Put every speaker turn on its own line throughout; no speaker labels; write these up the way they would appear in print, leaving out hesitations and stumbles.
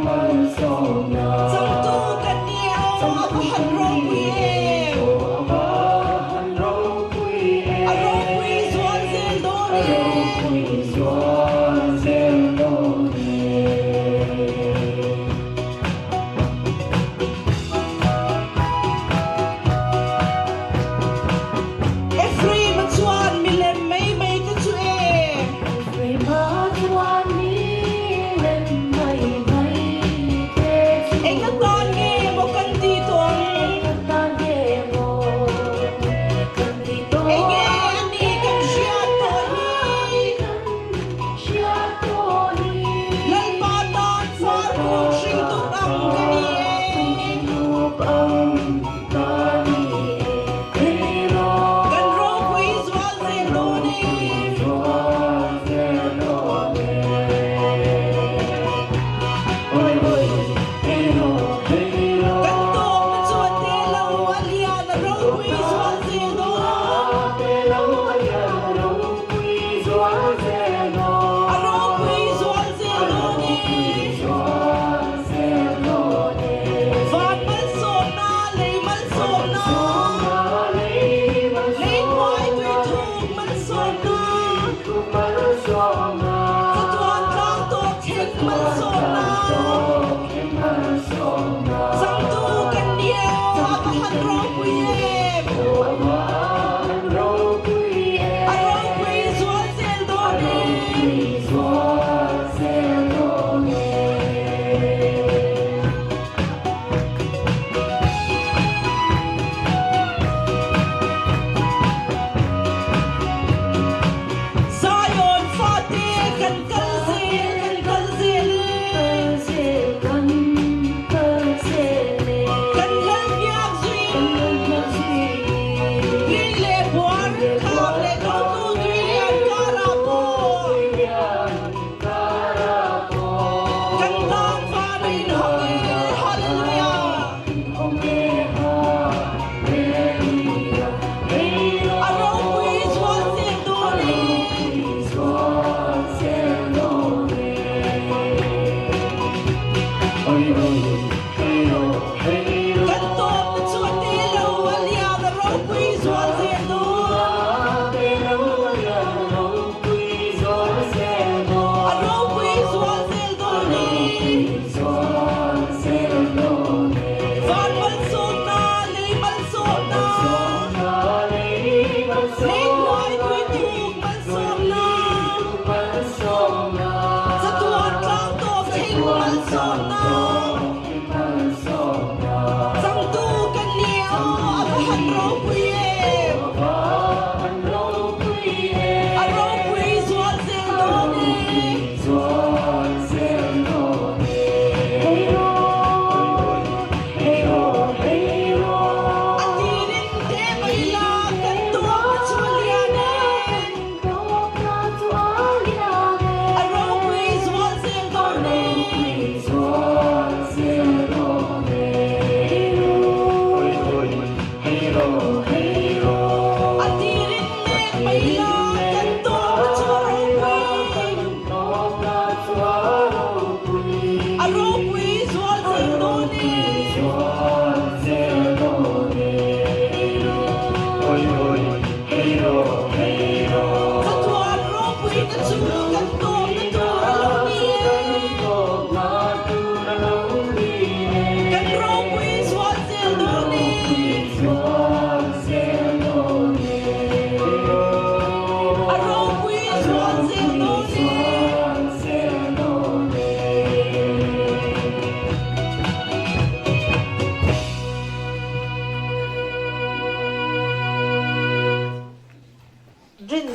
ม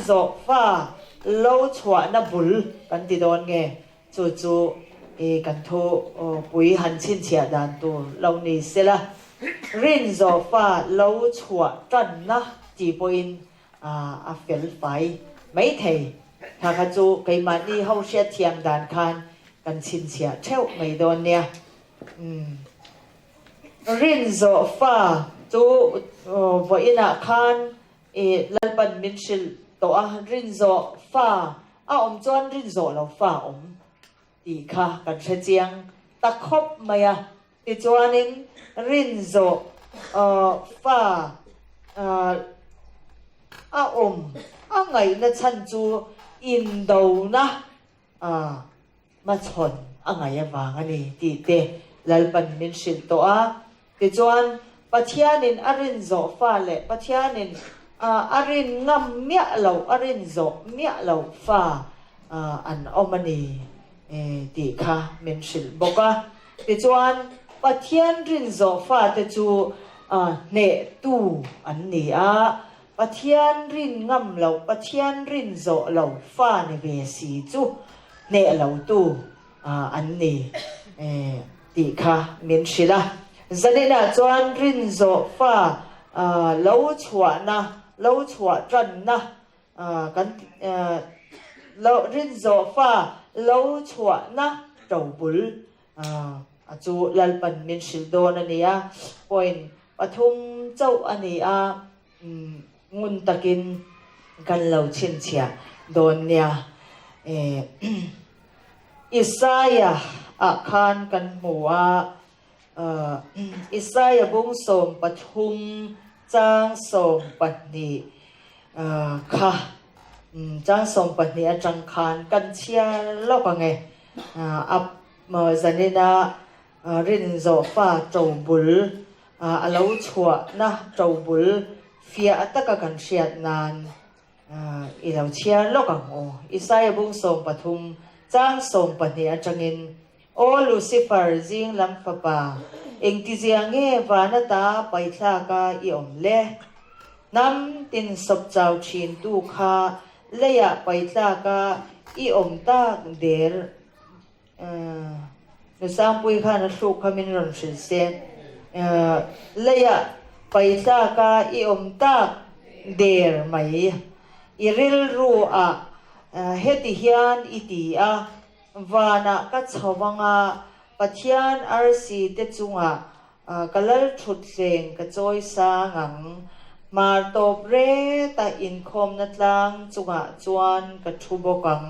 zo fa lo chua na bul kan ti don nge chu chu kan thu pui han chin chia dan tu lo ni sela rin zo fa lo chua tan na ti poin a fel fai mấy thầy thà ka chu kai ma ni ho sia thiam dan khan kan chin chia theu mai don nia rin zo fa chu voina khan lalpan min shil to a rin zo fa a chuan rin zo lo fa ti kha kan se chiang ta khop maya ti chuanin rin zo fa a a ngai na chan chu in do na ma chon a ngai awang ani ti te lalpan min shil to a ti chuan pathianin arin zo fa le pathianin arin ngam mia lo arin zo mia lo fa an omani ti kha min shil boka ti chuan pathian rin zo fa te chu ne tu an ni a pathian rin ngam lo pathian rin zo lo fa ni ve si chu ne lo tu an ni ti kha min shila zanina chuan rin zo fa lo chua na lo chua tran na kan lo rin zo fa lo chua na tau bul chu lalpan min shil don ania point pathum chau ania ngun takin kan lo chin chia don nia Isaiah khan kan muwa Isaiah bung som pathum chang som patni kha chang som patni atang khan kan chia lo ka nge ap ma zanina rin zo fa tau bul alo chua na tau bul fia ataka kan siat nan ilo chia lo ka ngo Isaiah bung som pathum chang som patni atangin o Lucifer jing lam fa pa eng ti jiang nge vana ta paithla ka i om le nam tin sop chau chin tu kha leya paithla ka i om ta der nu sang pui kha na su khamin ron shin se leya paithla ka i om ta der mai iril ru heti hian iti vana ka chawanga pathian arsi te chunga kalal thut thleng ka choi sa ngang mar top re ta in khom na tlang chunga chuan ka thu bokang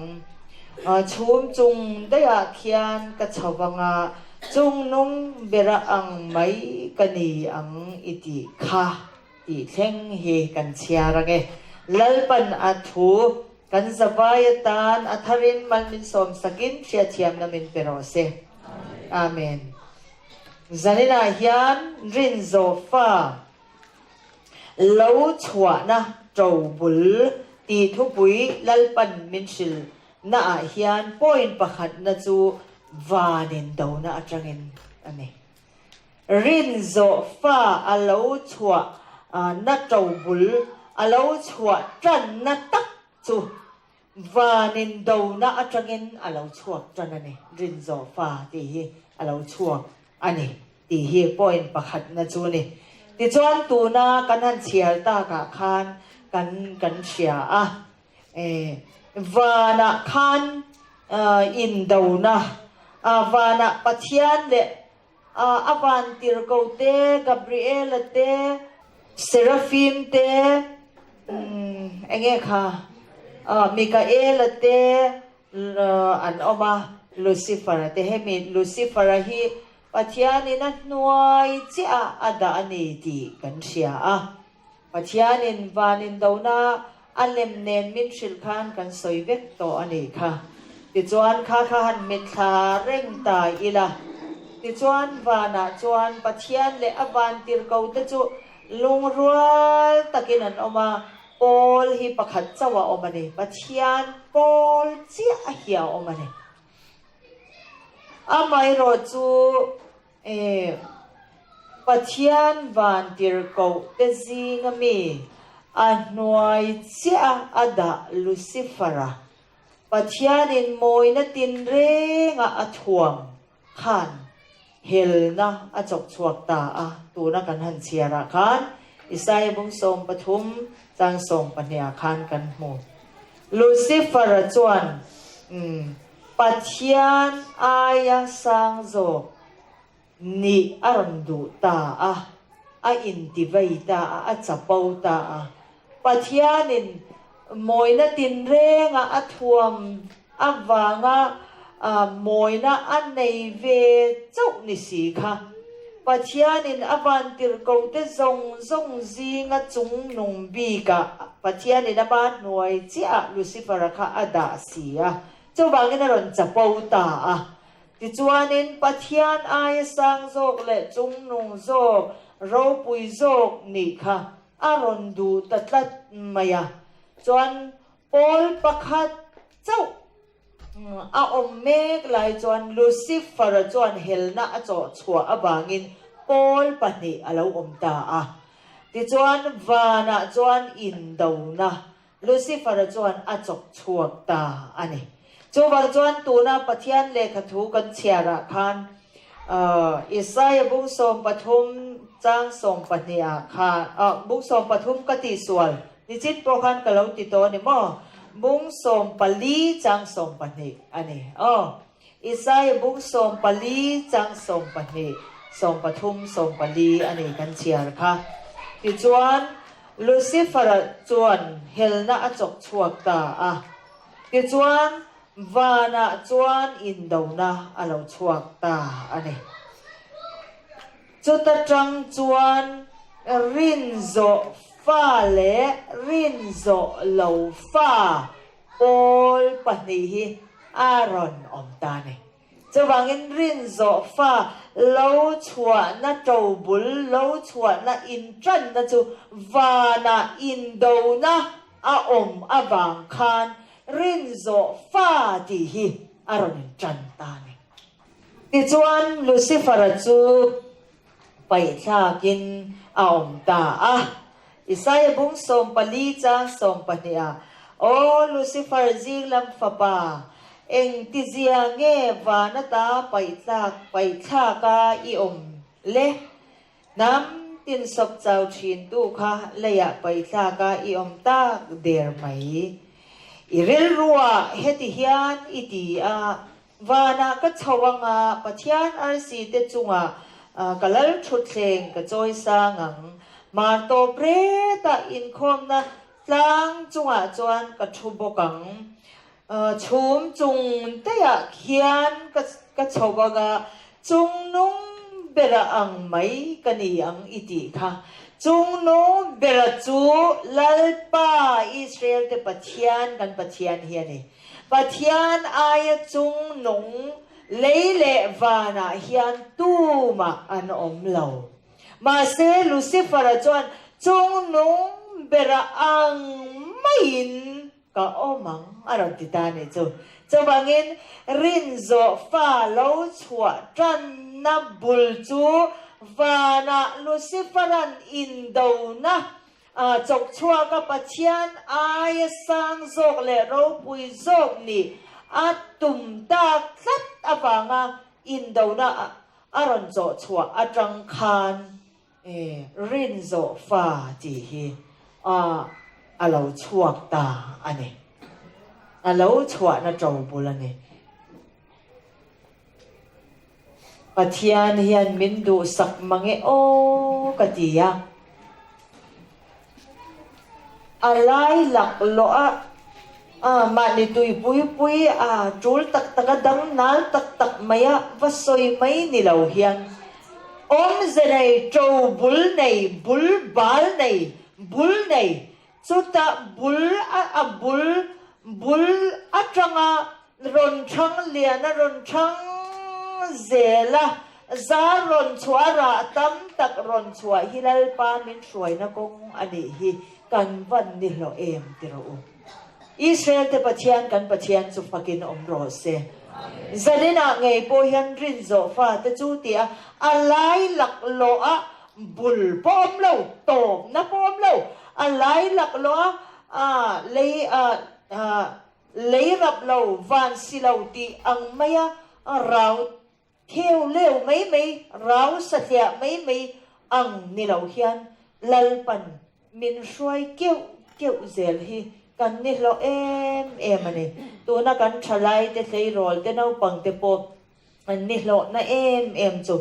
chhum chung daya khian ka chawanga chung nung bera ang mai kani ang iti kha ti thleng he kan chiara nge lalpan athu kan zawayatan atharin man min som sakin sia thiam na min perose amen zanina hian rin zo fa lo chua na tau bul ti thu pui lalpan min shil na hian point pakhat na chu vanin do na atangin ane rin zo fa alo chua na tau bul alo chua tran na tak chu vanin do na atangin alo chua tran ane rin zo fa ti hi alo chua ane ti hi point pakhat na chu ni ti chuan tu na kan han chial ta ka khan kan sia vana khan in do na vana pathian le avan tir ko te Gabriel te Seraphim te enge kha Mikael te an oma Lucifer te hemi Lucifer hi ปัทยานินัดนวยเจ้าอดานีตีกันเชียปัทยานินวานินดาวนาอันเลมเนนมินชิลคานกันสวยเวกโตอันนี้ค่ะติจวนข้าหันเมตาเร่งตายอีละติจวนวานาจวนปัทยานเลอวันติรเกาตจุลุงรัวตะกินันออกมาโอลฮิปขัดเจ้าออกมาเนี่ยปัทยานโอลเจ้าเหี่ยวออกมาเนี่ยไม่รอจูปัทยานวันติรเกาตจิงมีอันนวยเจ้าอดาลูซิเฟอร์ปัทยานินมวยนัตินเร่งอัทวงขันเฮลนะอจกชวกตาตูนักันหันเชียระขันอิสายบุงสมปทุมจังสมปัญญาขันกันหมู่ลูซิเฟอร์จวนปัทยานอายาสังโจนี่อารันดูตาอินติเวตาจับเปาตาปัทยานินมวยนัตินเร่งอัทวมวางมวยนัอันในเวเจ้านิสิค่ะปัทยานินวันติรกเตจงจีงจุงนงบีกะปัทยานินบ้านหน่วยเจ้าลูซิเฟอร์ค่ะอดาสีเจ้าบางนั้นรอนจับเปาตาติจวนินปัทยานอายสังโจกและจุงนงโจกเราปุยโจกนี่ค่ะอารอนดูตัดมายาจวนโอลประคัดเจ้าอมเมกลายจวนลูซิเฟอร์จวนเฮลนาจอชัวบางินโอลปนิอลาวตาติจวนวานาจวนอินดาวนาลูซิเฟอร์จวนจกชัวตาอันนี้จูบาจวนตูนาปะเทียนเลขถูกันเชียระคันอิสายบุงสมปทุมจังสมปนิอาคาบุงสมปทุมกติสวลนิจิตโปรคันกะเลาติโตนี่มอบุงสมปลีจังสมปนิอันนี้อิสายบุงสมปลีจังสมปนิสมปทุมสมปลีอันนี้กันเชียร์ค่ะติจวนลูซิเฟอร์จวนเฮลนาจกชวกตาติจวนวานาจวนอินดาวนาอลาวชวกตาอันนี้จุดจังจวนรินโซฟ้าเลรินโซลาวฟ้าโอลปนิฮิอารอนอมตาเนจะวางินรินโซฟ้าลาวชัวนาโจบุลลาวชัวนาอินจันนาจูวานาอินโดนาอมวางคานรินโซฟ้าดีฮิอารอนจันตาเนติจวนลูซิเฟอร์จูไปชากินอมตาอิสายบุงสมปลีจังสมปนิอาโอลูซิเฟอร์จิงลำฟาปาเอ็งติเจียเงวานตาไปชากาอิอมเลน้ำตินศพเจ้าชินตุค่ะเลยไปชากาอิอมตาเดรไหมอิริลรัวเฮติฮิอันอิติวานาก็ชวังปัทยานอาร์ซีเตจุงกะลลชุดเชงกะจอยสางังมาโตเปรตาอินคอมนะจังจุงจวนกะชุบกังชุมจุงเตียเขียนกะชวกะจุงนุ่งเบระอังไม่กันยังอิติค่ะจุงนุ่งเบระจูลลปาอิสราเอลเตปัทยานกันปัทยานเฮียนี่ปัทยานอายจุงนุ่งเลเลวานาเฮียนตูมาอันอมเหลามาเซลูซิเฟอร์จวนจงนุ่งเบระอังไม่อินก็อมังอารติตานี่จูบางอินรินโซฟ้าลาวชัวจันนับบุลจูวานาลูซิเฟอรันอินโดนะจกชัวกับปัจจันอายสังโจกเลเราปุยโจกนี่ตุมตาคัดฟังอินโดนะอารอนโจชัวจังคานรินโซฟาจีฮีเราชวกตาอันนี้เราชวนะโจบุลนี่ปัทยานเฮียนมินดูสักมังโอกติยาอะไรหลักโล mà ni tui pui chul tak dang nal tak maya vasoi mai ni lo hian zenai trâu bul bal này bul này chuta bul atanga ron thang liana ron thang zela za ron chuara tam tak ron chua hilal pa min shuai na kong ani hi kan van ni lo em tiro Israel te pathian kan pathian chu fakin omro se zanina ngei po hian rin zo fa te chu tia alai lak lo a bul pom lo tom na pom lo alai lak lo a lấy rập lầu van si lầu ti ang maya rau theo leo mấy rau satya mấy ang ni lầu hian lalpan min shuai kêu zel hi kan ni lo em ani tu na kan thalai te sei rol te nau pang te po an ni lo na em chu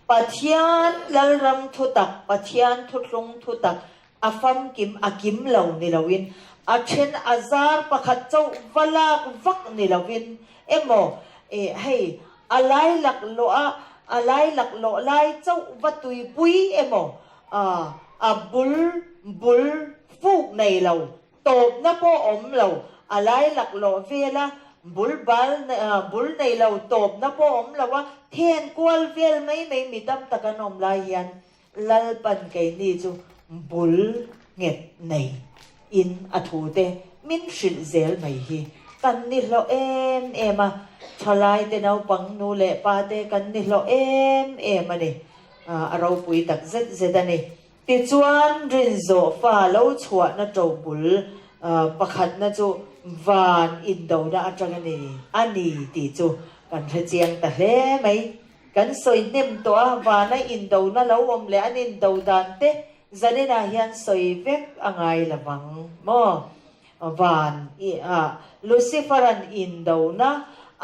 pathian lal ram thu tak pathian thu tlung thu tak afam akim lo ni lawin achen azar pakhat chau valak vak ni lawin emo hey alai lak lo lai chau vatui pui emo bul phuk nei lo top na po om lo alai lak lo vela bul nei lo top na po om lo wa thiên kwal vel mai mi tam takanom lai hian lalpan kai ni chu bul nget nei in athute min shil zel mai hi kan ni lo em thalai te nau pang nu le pa te kan ni lo em ani arau pui tak zet ani ti chuan rin zo fa lo chhuah na to bul pakhat na chu van in do da atang ani ti chu kan the chiang ta hle mai kan soi nem to wa na in do na lo om le an in do dan te zanina hian soi vek angai lawang mo van luciferan in do na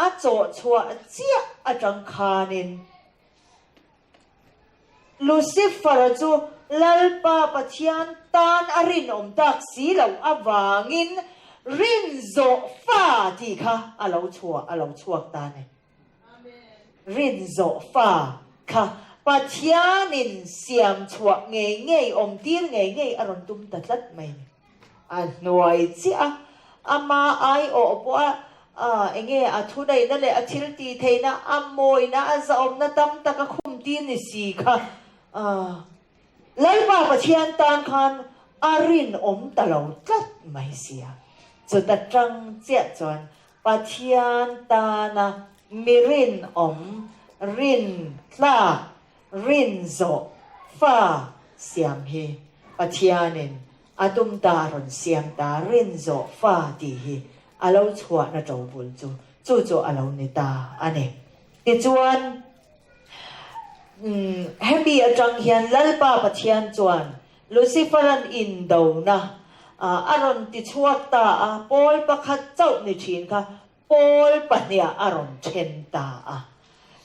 a cho chua chia atang khanin lucifer chu lalpa pathian tan arin om tak si lo awangin rin zo fa ti kha alo chuak ta ne rin zo fa kha pathianin siam chuak ngei om tir ngei aron tum tatlat mai noi chia ama ai o po enge thu dai na le athil ti theina amoi na aza om na tam ta ka khum ti ni si kha lalpa pathian tan khan arin om talo tlat mai sia chu ta tang chia chuan pathian ta na mirin om rin tla rin zo fa siam hi pathianin atum ta ron siam ta rin zo fa ti hi alo chhuwa na to bul chu alo ni ta ane ti chuan happy atang hian lalpa pathian chuan luciferan in do na aron ti chuak ta pol pakhat chau ni thin kha pol pahnia aron then ta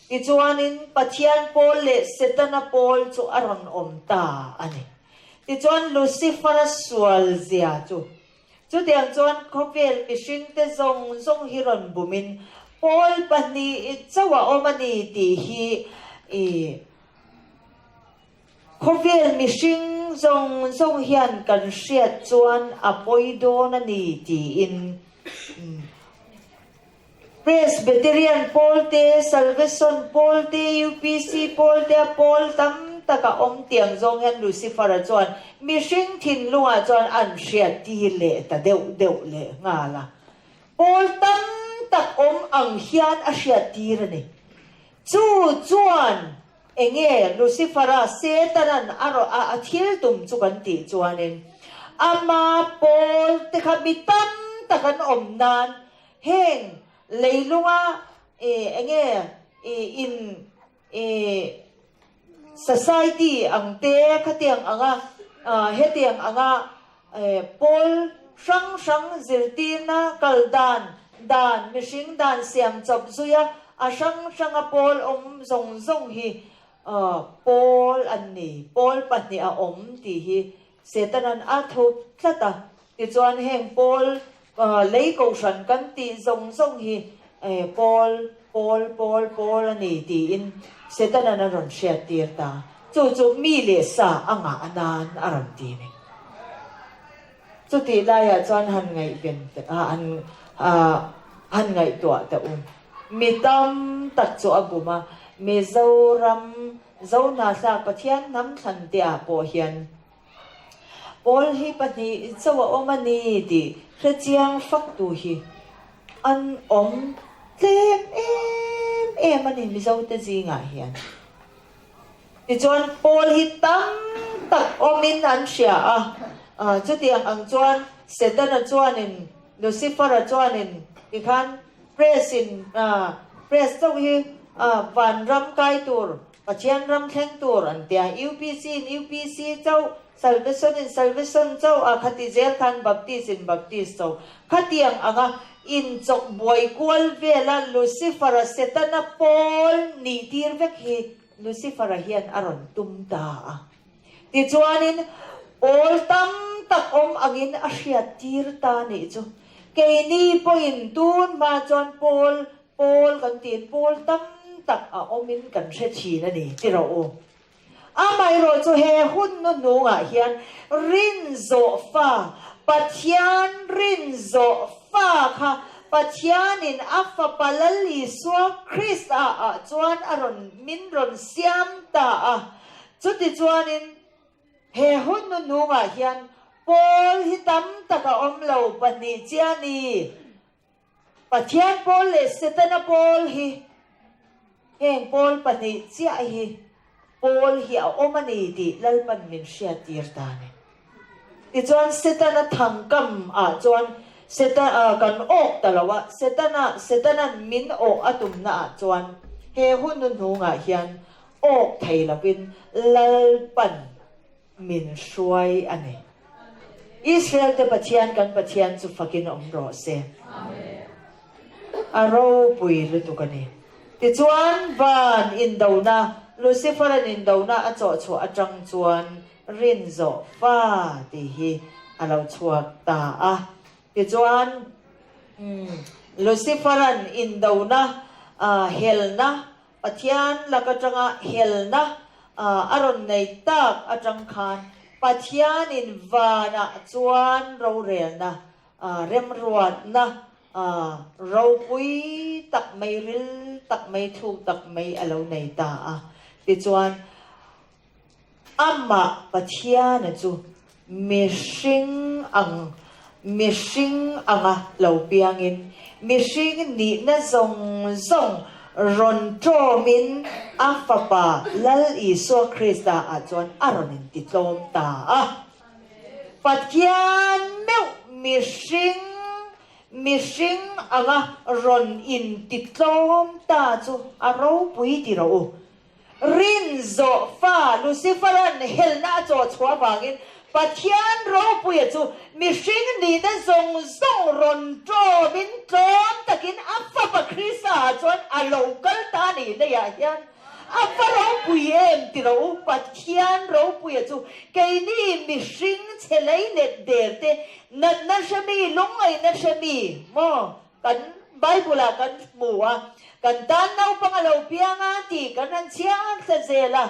ti chuanin pathian pol le setana pol chu aron om ta ani ti chuan lucifer sual zia chu tiang chuan khovel mihring te zong hiron bumin pol pahni chawa omani ti hi khovel mihring zong hian kan hriat chuan apoidon ani ti in Presbyterian Paul te Salvation Paul te UPC Paul te Paul tam taka om tiang zong hian Lucifer chuan mihring thin lunga chuan an hriat ti le ta deuh le nga la Paul tam tak om ang hian a hriat ti rani chu chuan enge Lucifer setanan aro a thil tum chu kan ti chuanin ama Paul te khabitam takan om nan heng leilunga enge in society ang te khatiang anga hetiang anga Paul sang zirtina kaldan dan mishing dan siam chop zuya sang a Paul om zong hi Paul anni Paul pahni a om ti hi setanan a thup tlata ti chuan heng Paul lấy cầu sẵn cắn tì rong rong hi Paul ani ti in Satan na ron siya tirta chu mi le sa anga anan aram ti ni chu ti laya chuan han ngai ben han ngai to ta mi tam tak chu aguma mi zoram zona sa pathian nam than tia po hian Paul hi pani chawa omani ti khrechiang fak tu hi an tlem em ani mi zo te zinga hian ti chuan Paul hi tam tak omin an sia chu tiang ang chuan Satan a chuanin Lucifer a chuanin ti khan press to hi van ram kai tur pachian ram thleng tur an tia UPC chau salvation chau khati zel than baptist chau khatiang anga in chok boy kwal vela Lucifer a Satan a Paul ni tir vek hi Lucifer a hian aron tumta ti chuanin all tam tak angin a hriat tir ta ni chu ke ni po in tun ma chuan Paul kan tin Paul tam tak a omin kan hre thi na ni ti ro amai ro chu he hun nu nga hian rin zo fa pathian rin zo fa kha pathianin afa palali so Krista chuan aron min ron siam ta chuti chuanin he hun nu nga hian Paul hi tam taka omlo pani chiani pathian Paul le Satan Paul hi heng Paul pani chia hi Paul hi omani ti lalpan min sia tirta ni ti chuan Satan thangkam chuan Satan kan ok talawa Satan min ok atum na chuan he hun nu nga hian ok thailapin lalpan min suai ani Israel te pathian kan pathian chu fakin omro se aro pui lutu kani ti chuan van in dona Lucifer in dona a cho atang chuan rin zo fa ti hi alo chuak ta ti chuan Lucifer in dona hel na pathian lakatanga hel na aron nei tak atang khan pathian in vana chuan ro rel na rem ruat na ro pui tak mai ril tak mai thu tak mai alo nei ta ti chuan amma pathian chu mishing anga lo piangin mishing ni na zong ron to min afapa lal Iso Krista chuan aronin ti tlom ta pathian meu mishing anga ron in ti tlom ta chu aro pui ti ro rin zo fa Luciferan hel na cho chwa bangin pathian ro pui chu mishing ni na zong ron to min tlom takin afapa Krista chuan alo kal ta ni le ya hian apa ro pui em ti ro pathian ro pui chu ke ni mishing chelai net derte na shami longai na shami mo kan Bible kan muwa kan tanaw pangalaw pianga ti kan chiang sa zela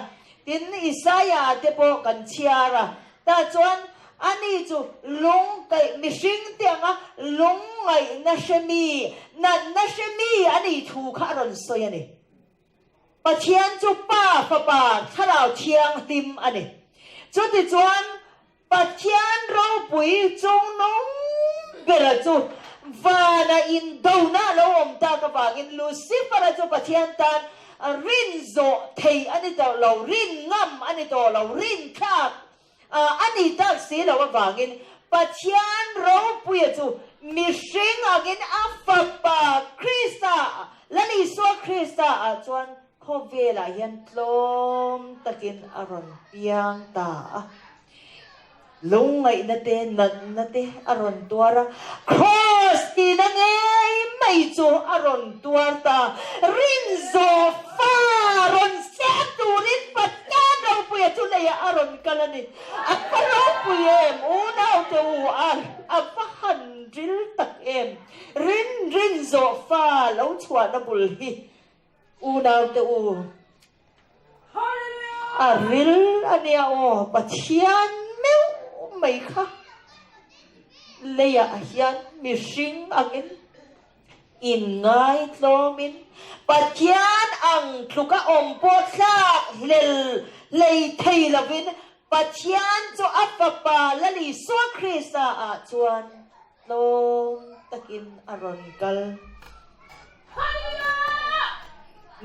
tin Isaiah te po kan chiara ta chuan ani chu long kai mishing tianga longai na shami ani thu kha ron soyani pathian chu pa tharau thiang tim ani chu ti chuan pathian ro pui chung nong bela chu vana in dona lo om ta ka bangin Lucifer chu pathian tan rin zo thei ani to lo rin ngam ani to lo rin khak ani tak si lo bangin pathian ro pui chu mishing agin afapa Krista lani so Krista chuan khovela hian tlom takin aron piang ta lungai na te aron tuara cross ti na ngei mai chu aron tuarta rin zo fa ron se tu rin patkan ro puya chu leya aron kalani aparo puyem una to an apahan dril tak na bulhi unaw te u aril ania o pathian meu mai kha leya hian mi hring angin in ngai tlomin pathian ang thuka om po thlak lel lei thei lovin pathian cho apapa lali so krista a chuan lom takin aron kal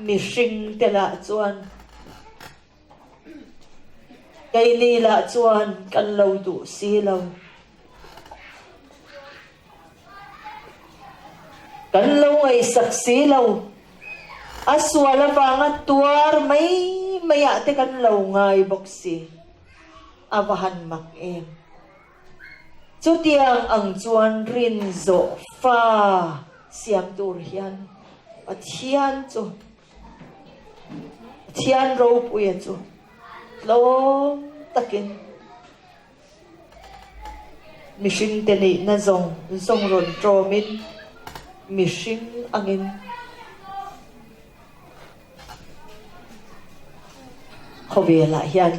mi hring te la chuan kai ni la chuan kan lo du si lo kan lo ai sak si lo aswala banga tuar mai maya te kan lo ngai boksi abahan mak em chu tiang ang chuan rin zo fa siam tur hian pathian chu pathian ro puya chu lom takin mishing te ni na zong ron tromin mishing angin khobela hian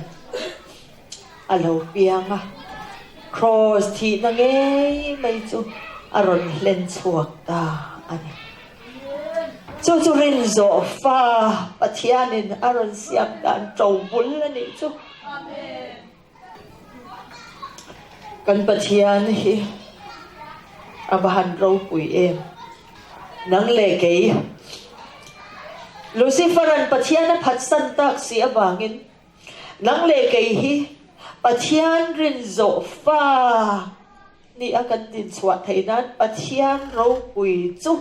alo pianga cross thi na nge mai chu aron len chuak ta ani chu rin zo fa pathianin aron siam dan trau bul ani chu kan pathian hi abahan ro pui em nang le kei luciferan pathian phat san tak si abangin nang le kei hi pathian rin zo fa ni akan din swat thainan pathian ro pui chu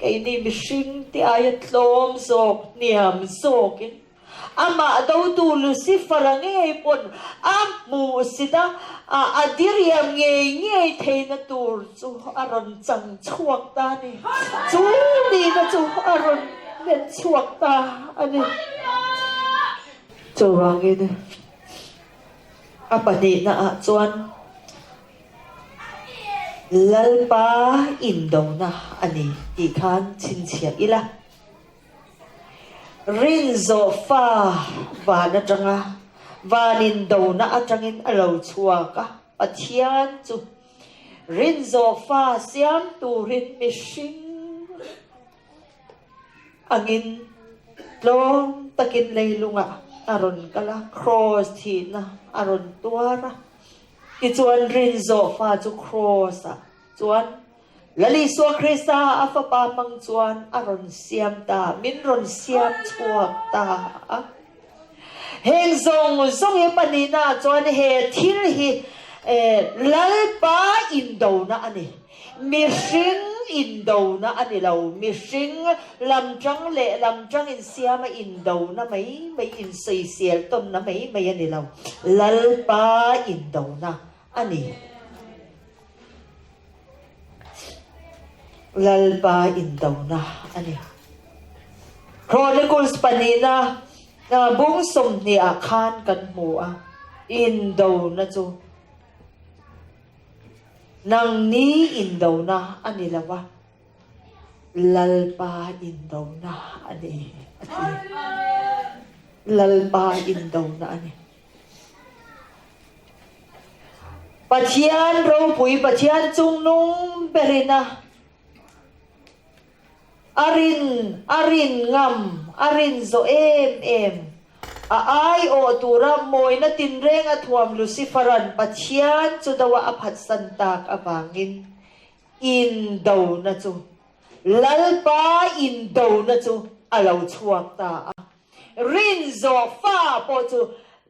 kei ni mishing ti ayat lom zok niam zokin ama do tu lucifer nge pon am mu sida adiriam nge theina tur chu aron chang chuak ta ni chu ni na chu aron len chuak ta ani chu wangin apani na chuan lalpa indo na ani ti khan chin chia ila rin zo fa va na tanga vanin do na atangin alo chuaka pathian chu rin zo fa siam tu rin mishing angin lom takin leilunga aron kala cross thi na aron tuara ti chuan rin zo fa chu cross a chuan lali so krista afa pa mang chuan aron siam ta min ron siam chuak ta heng zong zong e panina chuan he thil hi lalpa indo na ani mishing indo na ani lo mishing lamtang le lamtang in siama indo na mai in sei sial ton na mai ani lo lalpa indo na ani lalpa indo na ani Chronicles panina na bung som ni akhan kan mu a indo na chu nang ni indo na ani lawa lalpa indo na ani lalpa indo na ani pathian ro pui pathian chung nung berina arin ngam arin zo em ai o tura moi na tinreng athuam luciferan pathian chu dawa aphat santak abangin in do na chu lalpa in do na chu alo chuak ta rin zo fa po chu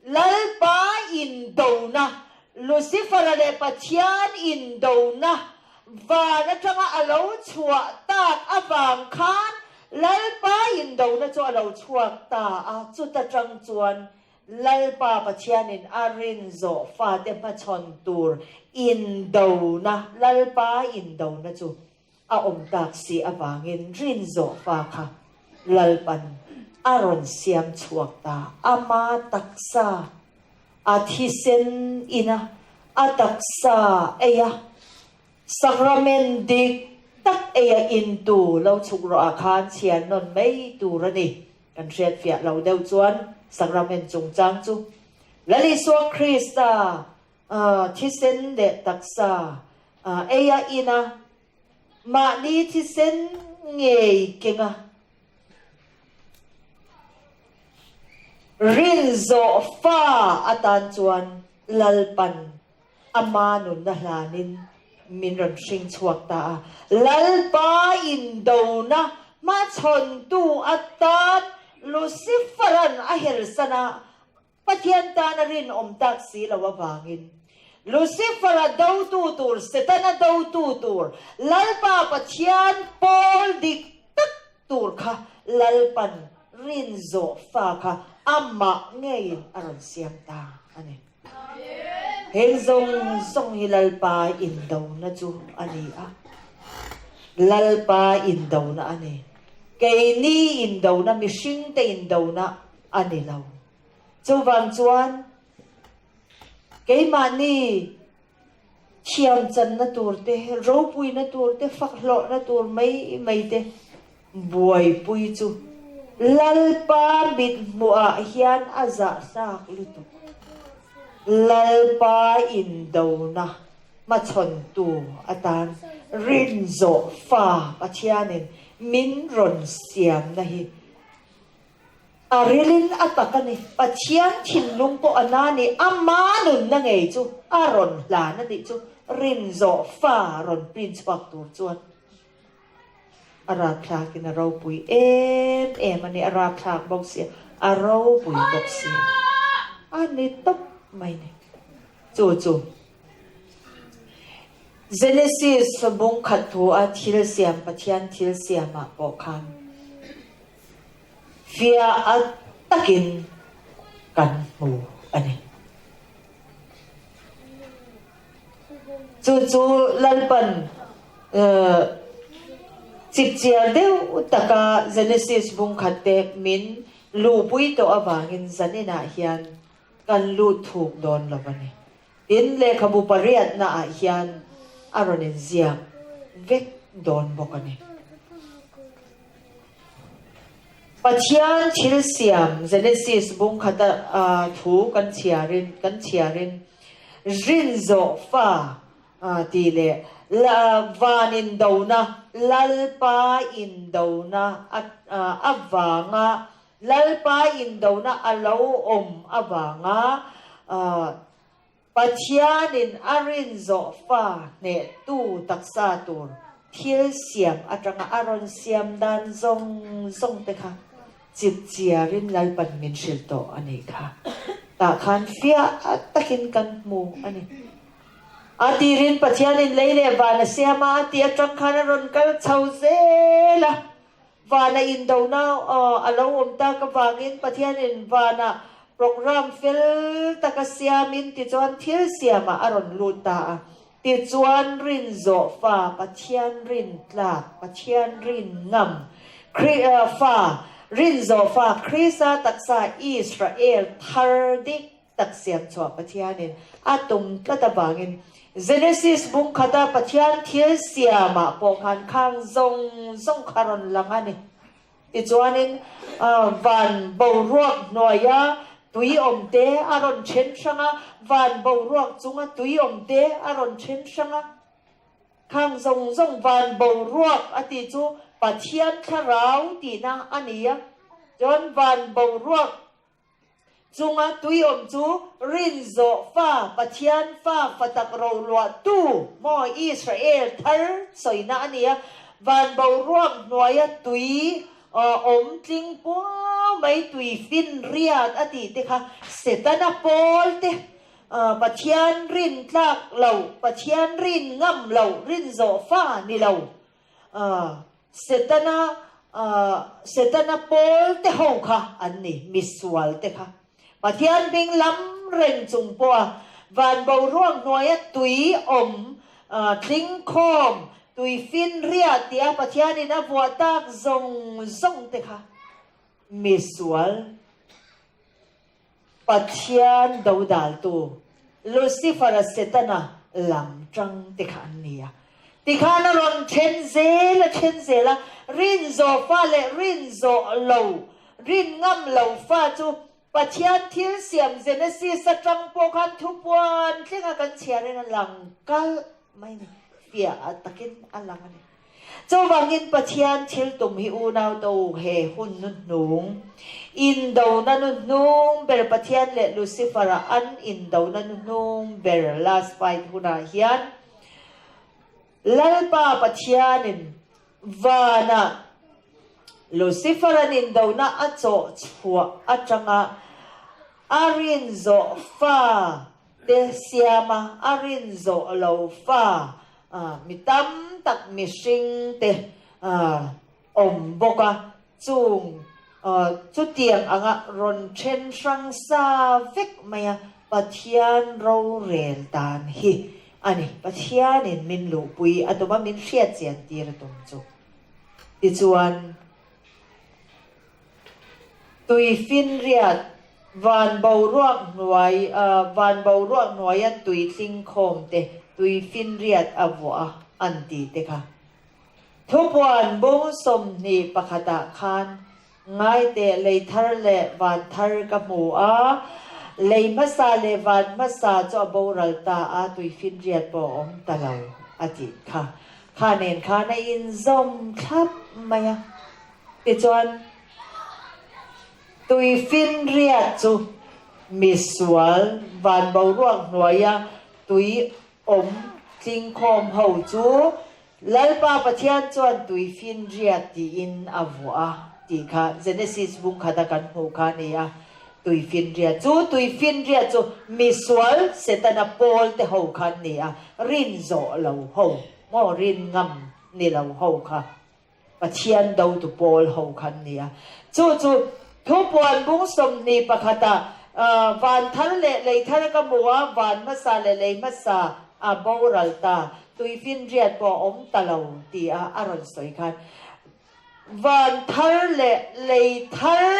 lalpa in do na luciferan le pathian in do na va na tanga alo chuak ta abang khan lalpa in do na chu alo chuak ta chu ta tang chuan lalpa pathianin arin zo fa te pa chon tur in do na lalpa in do na chu a om tak si awangin rin zo fa kha lalpan aron siam chuak ta ama taksa athisen ina ataksa eya sakramendik ตักเอียอินตูเราฉุกรออาคารเชียนนนไม่ตูระนี่กันเรียดเฟียเราเดาจวนสักราเมนจงจางจูและลิสวคริสตาที่เซนเดตักษาเอียอินะมานีที่เซนเงยเก่งอะรินโซฟ้าอาตานจวนลัลปันอามานุนนะลานินมินรันชิงชวกตาลัลปาอินโดนะมาชนตูอัตตานลูซิฟรันอาเฮลสนาปะเทียนตานรินอมตักสีละวะวางินลูซิฟรันดาวตูตูร์เซตันดาวตูตูร์ลัลปาปะเทียนปอลดิกตักตูร์ค่ะลัลปันรินโซฟ้าค่ะอามาเงยอารมณ์เสียงตาอันนี้เห็นทรงฮิลัลปาอินดาวนะจูอันนี้ลัลปาอินดาวนะอันนี้เกนี่อินดาวนะมิชิงเตอินดาวนะอันนี้เราจูวังจวนเกมานี่เชียมจันนะตัวเตะรูปุยนะตัวเตะฝักหล่อนะตัวไม่เตะบวยปุยจูลัลปาบิดมัวเฮียนอาซาซากลุตุลัลปาอินดาวนะมาชนตัวอาตานรินโซฟ้าปัจญานินมินรอนเสียมนะฮิอาริลินอัตตะกันนี่ปัจญาทินลุงปออานานี่อามานุนนะไงจูอารอนลานะดิจูรินโซฟ้ารอนปรินส์ปักตัวจวนอาราพลากินเราปุยมันนี่อาราพลาบอกเสียอาเราปุยบอกเสียอันนี้ตบไม่เนี่ยจู่เจเนซิสบุงขัดหัวทิลเสียมปัจจัยทิลเสียมาปอกคันเฟียอัตตะกินกันหมูอันนี้จู่ลันปันจิบเจียเดียวตะกาเจเนซิสบุงขัดเตมินลูปุยโตอวางินจันนี่นาเฮียนกันลูถูกโดนละวันนี้อินเลขบุปเรียดนาเฮียนอารมณ์เสียเวกโดนบอกนี่ปัจจัยทิลเสียมเจเนซิสบุงขัดถูกันเชียรินรินโซฟ้าตีเลลาวานินดาวนะลัลปาอินดาวนะอับวางะลัลปาอินดาวนะอัลลอฮอมอับวางะปัจจัยนินอารินโซฟ้าเนตูตักษาตูร์ทิลเสียมอัตรังอารอนเสียมดันซงเตค่ะจิบเจียรินลัลปันมินชิลโตอันนี้ค่ะตาคันเฟียตะกินกันหมูอันนี้อาทิรินปัจจัยนินเลยเลวานะเสียมาอาทิตรังคันรอนกัลเช้าเซละวานะอินดาวนาอัลลอฮฺอมตากวางินปัจจัยนินวานะโปรแกรมฟิลตะกเสียมินติจวนทิลเสียมาอารอนลูตาติจวนรินโซฟ้าปัจจัยรินตลาปัจจัยรินงำครีฟ้ารินโซฟ้าคริสตักษาอิสราเอลทาร์ดิกตักเสียมชัวปัจจัยนินอาตุมตะตะบางินเจเนซิสบุงขัดปัจจัยทิลเสียมาปองคันข้างซงคารอนลังอันนี้ติจวนนินวันบรวกหน่วยตุยอมเตอารอนเชนช่างวันบรวกจุงตุยอมเตอารอนเชนช่างข้างซงวันบรวกอติจูปัจจัยทาราวตีนะอันนี้จนวันบรวกจุงตุยอมจูรินโซฟ้าปัจจัยฟ้าฟัตักโรลวตูมออิสราเอลทาร์สอยนะอันนี้วันบรวกหน่วยตุยอมจริงปัวไม่ตุยฟินเรียดอดีตค่ะเสตนาโปลเตปัจจัยรินทักเหล่าปัจจัยรินงำเหล่ารินโซฟ้านี่เหล่าเสตนาโปลเตหงค่ะอันนี้มิสวลเตค่ะปัจจัยบิงล้ำเร่งจุงปัววันเบาร่วงหน่วยตุยอมจริงคอมตุยฟินเรียดที่ปัจจัยนี้นะวัวตากซงเตค่ะมิสวลปัจจัยดาวดัลตูลูซิฟาร์เซตนาลำจังเตค่ะอันนี้ ติขานรอนเชนเซละรินโซฟ้าเลรินโซเหลารินงำเหลาฟ้าจูปัจเจียนที่เสียมเจเนซีสจังโปคันทุบวันเที่ยงกันเชียร์ในหลังกัลไม่เนี่ยเฟียตะกินอันหลังนี่เจ้าวังอินปัจเจียนชิลตุมฮิอูนาวโตเฮหุ่นนุ่นนุงอินดาวนันนุ่นนุงเบลปัจเจียนเลลูซิฟาระอันอินดาวนันนุ่นนุงเบลลาสไฟทุนาเฮียนลัลปาปัจเจียนินวานาลูซิฟาระนินดาวนาอัจโจชัวอัจงาอารินโซฟาเดเซียมาอารินโซลาวฟามิตัมตักมิชิงเตอมบกะจุงจุดเตียงอ่ะรอนเชนสังซาเวกมายปัทยานเราเรลตานฮีอันนี้ปัทยานินมินลูปุยอัตมามินเชียเจียนตีระตงจุดิจวนตุยฟินเรียดวันเบาร่วงหน่วยวันเบาร่วงหน่วยยันตุยสิงคมเตตุยฟินเรียดอวัวอันตีเตค่ะทุกวันบุ้งสมนีปะขดาคานง่ายเตเลยทะเลวันทะเลกับหมูเลยมาซาเลวันมาซาจะเบารัลตาตุยฟินเรียดปอมตะเลาอจิตค่ะข้าเน้นข้าในอินซอมครับมา呀เตจวนตุยฟินเรียจูมิสวลวันเบาร่วงหน่วยตุยอมจิงคอมเฮาจูลัลปาปะเทียนจวนตุยฟินเรียตีอินอวัวตีค่ะเจเนซิสบุงคาตะกันหูคาเนียตุยฟินเรียจูมิสวลเซตันโปลเตหูคาเนียรินโซเหลาหูมอรินงำนี่เหลาหูค่ะปะเทียนดาวตุโปลหูคาเนียจูทุกวันบุ้งสมนีปะคตาวันทะเลเลยทะเลกับมัววันมาซาเลยมาซาบอรัลตาตุยฟินเรียดปออมตะเลาตีอารอนสวยคันวันทะเลเลยทะเล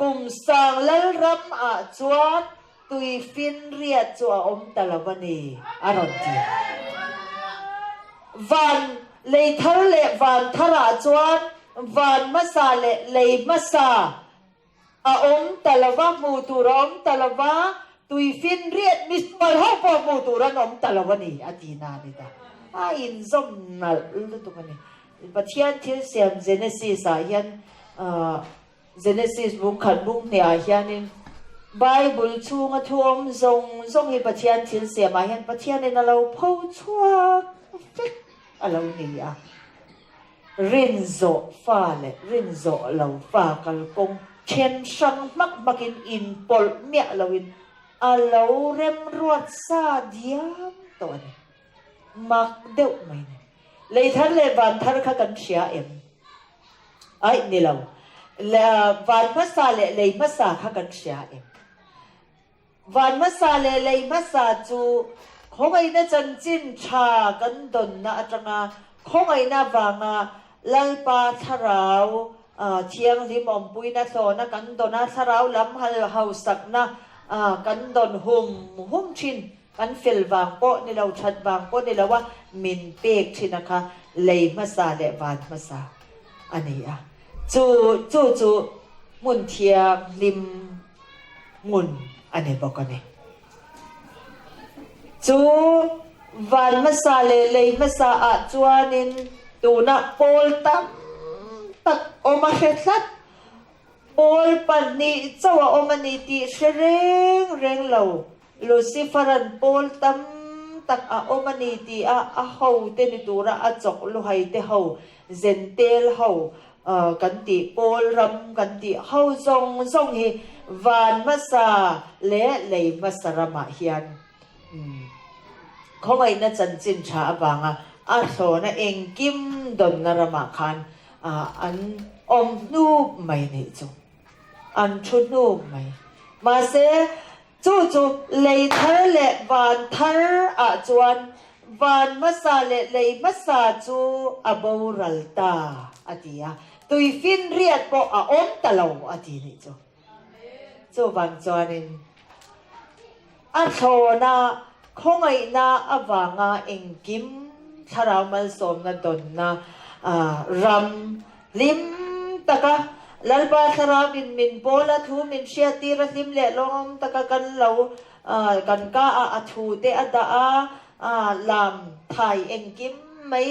กุมสังเลรำจวดตุยฟินเรียดจัวอมตะเลวันนี้อารอนตีวันเลยทะเลวันทะราจวดวันมาซาเลยมาซาอมตะลวะมูตุรอมตะลวะตุยฟินเรียดมิสมาลฮอปมูตุรันอมตะลวะนี่อดีนานี่ตาอินซอมนัลลุตุกันนี่ปัจจัยที่เสียมเจเนซิสยันเจเนซิสบุคคลบุคเนี่ยยันไบเบิลชูงทวมทรงให้ปัจจัยที่เสียมายันปัจจัยในเราพูดชัวฟิกอะไรนี่รินโซฟ้าเลรินโซเหลาฟ้ากัลกงเชนสังมักอินปอลเมียเหลาอินเหลาเร็มรวดซาเดียมตัวนี้มักเดือดไหมเนี่ยเลยท่านเลยวันท่านข้ากันเชียไอ้นี่เราวันมาซาเลยมาซาข้ากันเชียวันมาซาเลยมาซาจูคงไอ้น่าจันจินชากันดนนะจังคงไอ้น่าวางลัลปาทาราวเชียงริมอมปุยนะโซนะกันดนะทาราวลำฮัลเฮาสักนะกันดนหุ่มชินกันฟิลวางโปนี่เราชัดวางโปนี่เราว่ามินเปกชินะคะเลยมาซาเลวานมาซาอันนี้จูมุนเทียริมมุนอันนี้บอกกันนี่จูวันมาซาเลยมาซาจวนินตูนักโพลตักอมาเฮ็ดลัดโพลปันนี้เจ้าอมานิติเชเรงเหลาลูซิฟารันโพลตักอมานิติเฮาเตนิตูระจกลุไฮเตเฮาเซนเตลเฮากันติโพลรำกันติเฮาซงเฮวันมาซาเลยมาสระมาเฮียนเขาไงน่าจันจินชาบางโซนะเองกิมดนนารมาคันอันอมนูบไม่เนี่ยจูอันชุดนูบไม่มาเสจูเลยทะเลวันทะจวนวันมาซาเลยมาซาจูบาวรัลตาอดียตุยฟินเรียดปออมตะลาวอดีเนี่ยจูวันจวนินโซนะคงไอ้นาอวางเองกิม ชราวมัลสมกันตนนะรำลิมตะกะลัลบาชราบินมินโบลาทูมินเชียตีระลิมเละลมตะกะกันเรากันก้าอาทูเตอดาลามไทยเองกิมไม่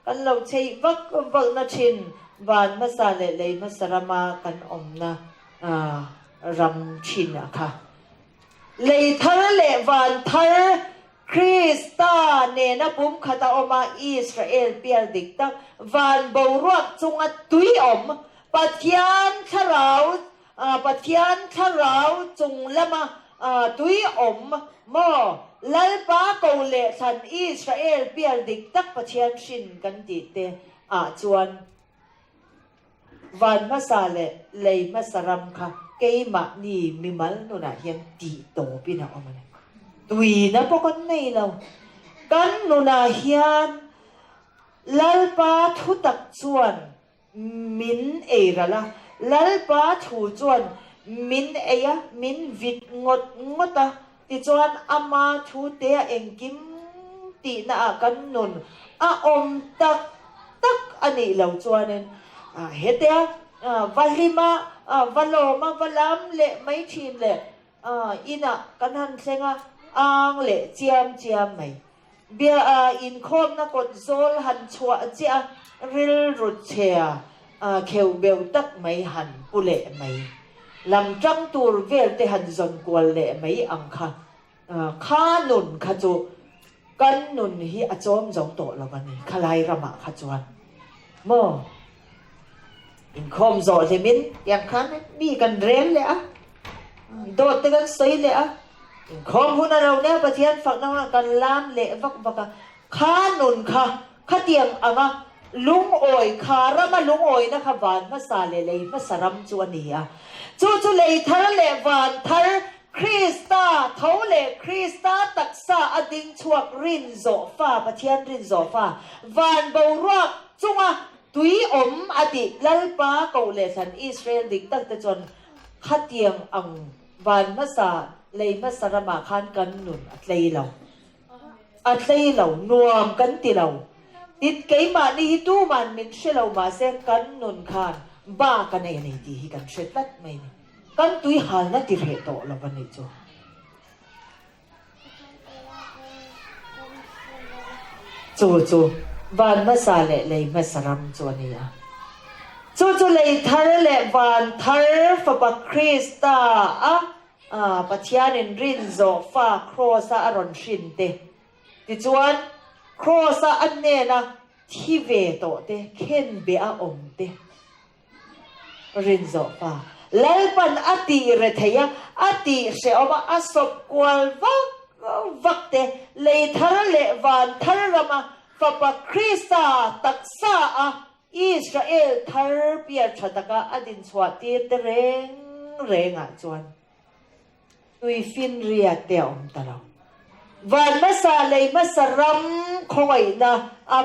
กันเราใช้วักนาชินวานมาซาเลเลยมาสรามากันอมนะรำชินอะค่ะเลยทะเลวานทะคริสตาเนนะปุ่มขตาอมาอิสราเอลเปียดิกตักวานบรวกจงอัตุยอมปัทยานชราวปัทยานชราวจงละมาตุยอมมอลัลปาโกเลสันอิสราเอลเปียดิกตักปัทยานชินกันติเตจวนวันมาซาเลเลยมาสรัมค่ะเกยมานี่มิมัลนุนะเฮียนตีโตปีนะอมันตุยนะพวกคนไม่เรากันนุนะเฮียนลัลปาทุตักจวนมินเอระละลัลปาถูจวนมินเอยะมินวิดงดติจวนอามาทูเตะเองกิมตีนะกันนุนอมตักอันนี้เราจวนนั้นเฮเตียวาลิมาวัลโลมาวัลามเละไม่ชินเละอินะกันหันเซงอังเละเจียมไหมเบียอินคอมนักดโซลหันชัวเจียริลรุดเชียเขวเบลตักไม่หันปุเละไหมลำจังตูรเวลเตหันจนกวลเละไม่อังค่ะข้านุนขจูกันนุนฮีอจอมจงโตแล้ววันนี้ขลายระมาขจวนโมอินคอมโซเซมินอย่างคันมีกันเรนเลยโดดกันสวยเลยอินคอมหุ่นเราเนี่ยประเทศฝั่งนั้นกันล้ามเละวักข้านุนค่ะข้าเตียงลุงโอยขาระมาลุงโอยนะคะวานมาซาเลยมาสรัมจวนนี่จู่เลยทะเลวานทะคริสตาเท่าเลคริสตาตักษาอดิงชวกรินโซฟาประเทศรินโซฟาวานเบารักจุงตุยอมอดีลัลปาเกาเลสันอิสราเอลดิกตักตะจนขัดเตียงอังวานมาซาเลยมาสรามาคานกันนุนอัตเลยเรานวมกันติเราติดเกยมานี่ฮิตูมันมินเชลมาเซกันนุนคานบ้ากันไอ้นี่ที่ฮิกันเชลัดไม่นี่กันตุยหานะติเรโตเราวันนี้จู่วานมาซาเลยมาสรัมจวนนี่จู่เลยทะเลวานทะเลฟบักคริสตาปัทยานินรินโซฟาโครซาอรอนชินเตติจวนโครซาอันเนนะที่เวโตเตเข็นเบอาอมเตรินโซฟาแล้วปันอติเรทยาอติเสอมาอสบกวลวักเตเลยทะเลวานทะเลมาฟบักคริสตาตักษาอิสราเอลทาร์เปียชดกาอดินสวัสดีเตเรงจวนตุยฟินเรียเตียมตลอดวันมาซาเลยมาสรัมคอยนะ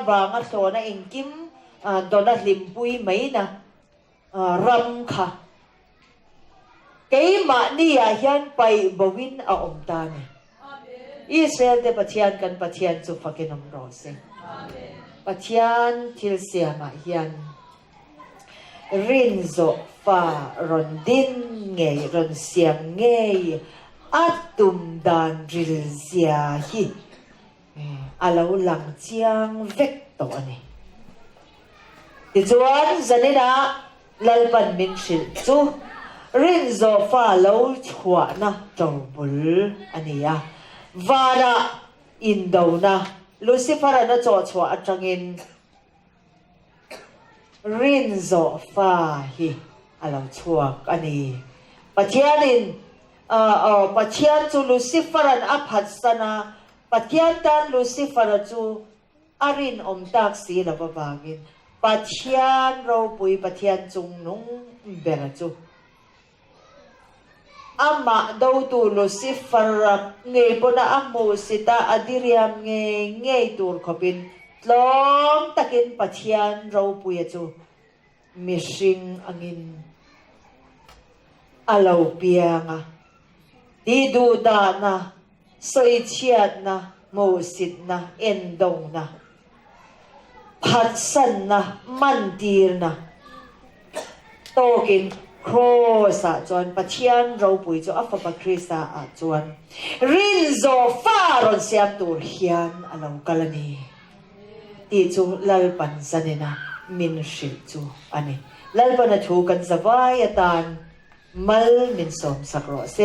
บางโซนะเองกิมโดนลิมปุยไหมนะรัมค่ะเกยมานี่ยันไปบวินอมตาเนี่ยอิสราเอลเดปะเทียนกันปะเทียนจุฟักนมรอเซปะเทียนทิลเซียมายันรินโซฟารอนดินเงยรอนเสียงเงยอัดตุมดานริลเซียฮีอาลาวหลังเจียงเวกตัวนี้ที่จวนจันนี่นะลัลปันมินชิลจูรินโซฟาลาวชัวนะจงบุลอันนี้วาระอินโดนะลูซิฟาร์นะจอชัวอัจฉินรินโซฟาฮีอาลาวชัวอันนี้ปัจเจียนินปัจเจียนจูลูซิฟาร์นอภัสนาปัจเจียนตันลูซิฟาร์จูอารินอมตักสีละบางอินปัจเจียนเราปุยปัจเจียนจุงนุงเบรจูอามาดูตูลูซิฟาร์เงยปนะอามูสิตาอดิเรียมเงยตูร์ขบินล้อมตะกินปัจเจียนเราปุยจูมิชิงอังินอาลาวเปียงดีดูดานะสวยเชียดนะมูสิตนะเอ็นดงนะ ผัดสันนะมันตีรนะโตกินโครสะจวนปะเทียนเราปุยจอัฟปะคริสาอาจวนรินโซฟารอนเสียตูรเฮียนอลาวกาลนีตีจูลลปันสันนะมินชิจูอันนี้ลลปันถูกันสบายตานมัลมินสมสักรอเซ